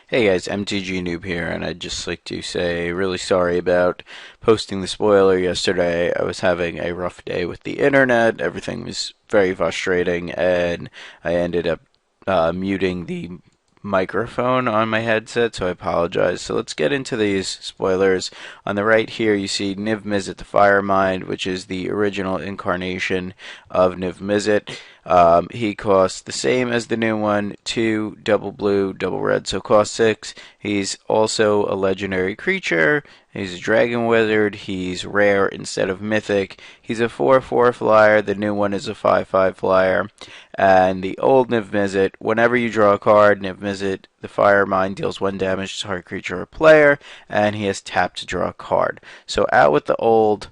Hey guys, mtgnoob here, and I'd just like to say really sorry about posting the spoiler yesterday. I was having a rough day with the internet. Everything was very frustrating, and I ended up muting the microphone on my headset, so I apologize. So let's get into these spoilers. On the right here, you see Niv Mizzet the Firemind, which is the original incarnation of Niv Mizzet. He costs the same as the new one, 2 double blue, double red, so cost 6. He's also a legendary creature. He's a dragon wizard. He's rare instead of mythic. He's a 4/4 flyer. The new one is a 5/5 flyer. And the old Niv Mizzet, whenever you draw a card, Niv Mizzet, the Firemind, deals 1 damage to target creature or player, and he has tapped to draw a card. So out with the old,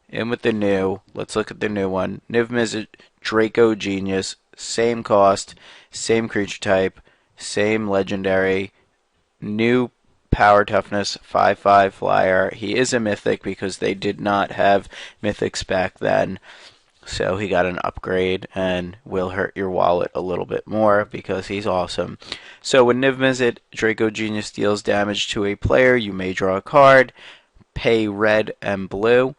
in with the new. Let's look at the new one. Niv Mizzet, Draco Genius, same cost, same creature type, same legendary, new power toughness, 5/5 flyer. He is a mythic because they did not have mythics back then. So he got an upgrade and will hurt your wallet a little bit more because he's awesome. So when Niv Mizzet, Draco Genius deals damage to a player, you may draw a card, pay red and blue.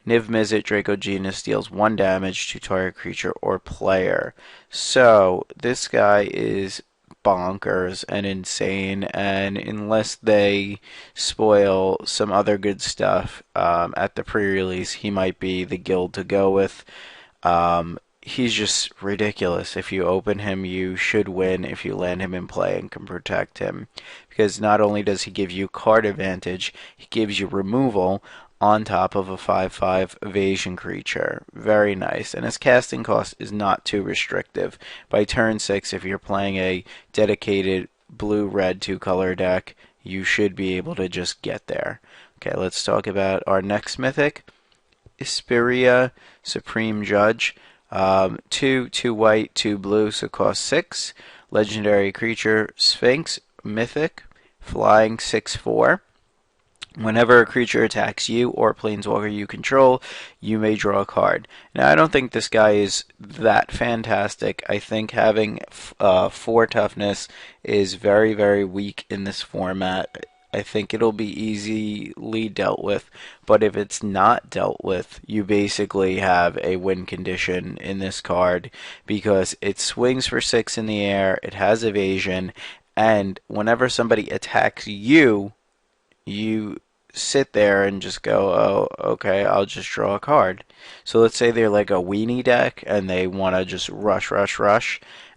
Niv Mizzet, Draco Genius deals 1 damage to target creature or player. So this guy is bonkers and insane, and unless they spoil some other good stuff at the pre-release, he might be the guild to go with. He's just ridiculous. If you open him, you should win if you land him in play and can protect him. Because not only does he give you card advantage, he gives you removal on top of a 5/5 evasion creature. Very nice. And his casting cost is not too restrictive. By turn 6, if you're playing a dedicated blue-red 2-color deck, you should be able to just get there. Okay, let's talk about our next mythic. Isperia, Supreme Judge. 2 white, 2 blue, so cost 6. Legendary creature, Sphinx, mythic, flying 6/4. Whenever a creature attacks you or a planeswalker you control, you may draw a card. Now, I don't think this guy is that fantastic. I think having 4 toughness is very, very weak in this format. I think it'll be easily dealt with, but if it's not dealt with, you basically have a win condition in this card because it swings for 6 in the air, it has evasion, and whenever somebody attacks you, you sit there and just go, oh, okay, I'll just draw a card. So let's say they're like a weenie deck and they want to just rush,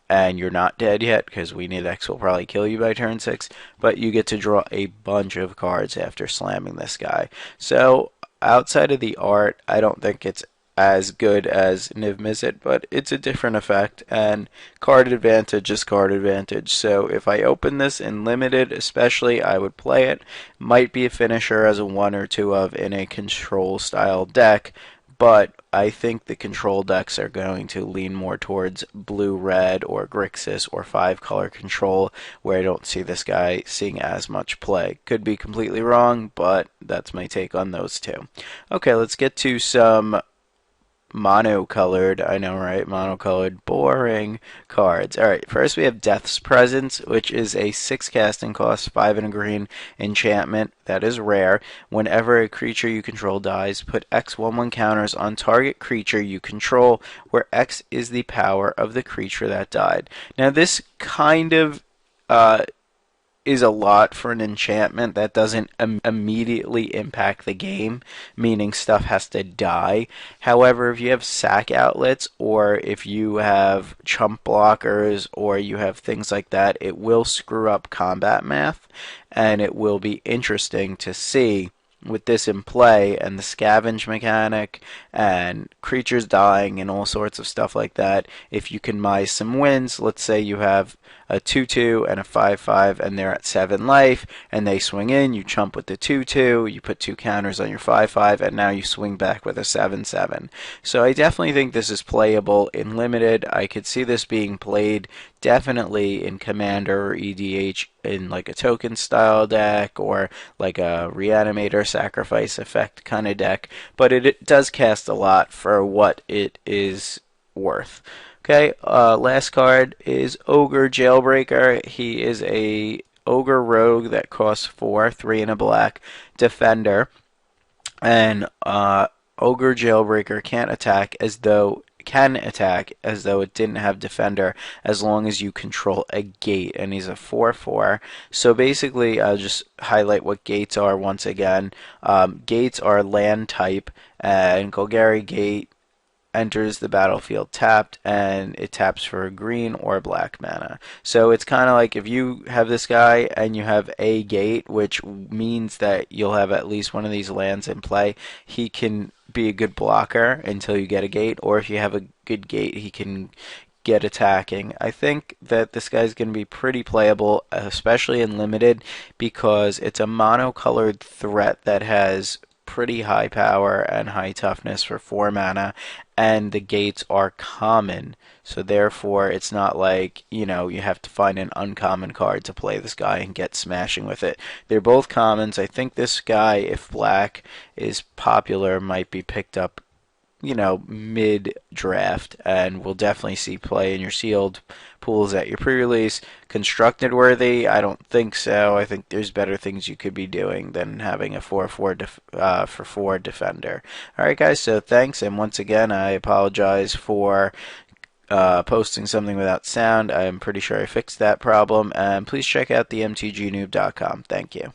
and you're not dead yet because weenie decks will probably kill you by turn 6, but you get to draw a bunch of cards after slamming this guy. So outside of the art, I don't think it's as good as Niv Mizzet, but it's a different effect, and card advantage is card advantage. So if I open this in limited, especially, I would play it. Might be a finisher as a 1 or 2 of in a control style deck, but I think the control decks are going to lean more towards blue-red or Grixis or 5-color control, where I don't see this guy seeing as much play. Could be completely wrong, but that's my take on those two. Okay, let's get to some monocolored, I know, right? Monocolored, boring cards. Alright, first we have Death's Presence, which is a 6 casting cost, 5 and a green enchantment. That is rare. Whenever a creature you control dies, put X/1/1 counters on target creature you control, where X is the power of the creature that died. Now, this kind of is a lot for an enchantment that doesn't immediately impact the game, meaning stuff has to die. However, if you have sack outlets or if you have chump blockers or you have things like that, it will screw up combat math, and it will be interesting to see with this in play and the scavenge mechanic and creatures dying and all sorts of stuff like that. If you can mise some wins, let's say you have a 2/2 and a 5/5 and they're at 7 life and they swing in, you chump with the 2/2, you put 2 counters on your 5/5, and now you swing back with a 7/7. So I definitely think this is playable in limited. I could see this being played definitely in Commander or EDH in like a token style deck or like a reanimator sacrifice effect kind of deck, but it does cast a lot for what it is worth. Okay, last card is Ogre Jailbreaker. He is a Ogre Rogue that costs 4, 3 and a black, Defender, and Ogre Jailbreaker can attack as though it didn't have Defender as long as you control a gate, and he's a 4/4. So basically, I'll just highlight what gates are once again. Gates are land type, and Golgari Gate enters the battlefield tapped, and it taps for a green or black mana. So it's kind of like if you have this guy and you have a gate, which means that you'll have at least one of these lands in play, he can be a good blocker until you get a gate, or if you have a good gate, he can get attacking. I think that this guy's going to be pretty playable, especially in limited, because it's a monocolored threat that has pretty high power and high toughness for 4 mana, and the gates are common. So therefore, it's not like, you have to find an uncommon card to play this guy and get smashing with it. They're both commons. I think this guy, if black is popular, might be picked up mid-draft, and we'll definitely see play in your sealed pools at your pre-release. Constructed worthy? I don't think so. I think there's better things you could be doing than having a 4/4 for 4 defender. Alright guys, so thanks, and once again, I apologize for posting something without sound. I'm pretty sure I fixed that problem, and please check out themtgnoob.com. Thank you.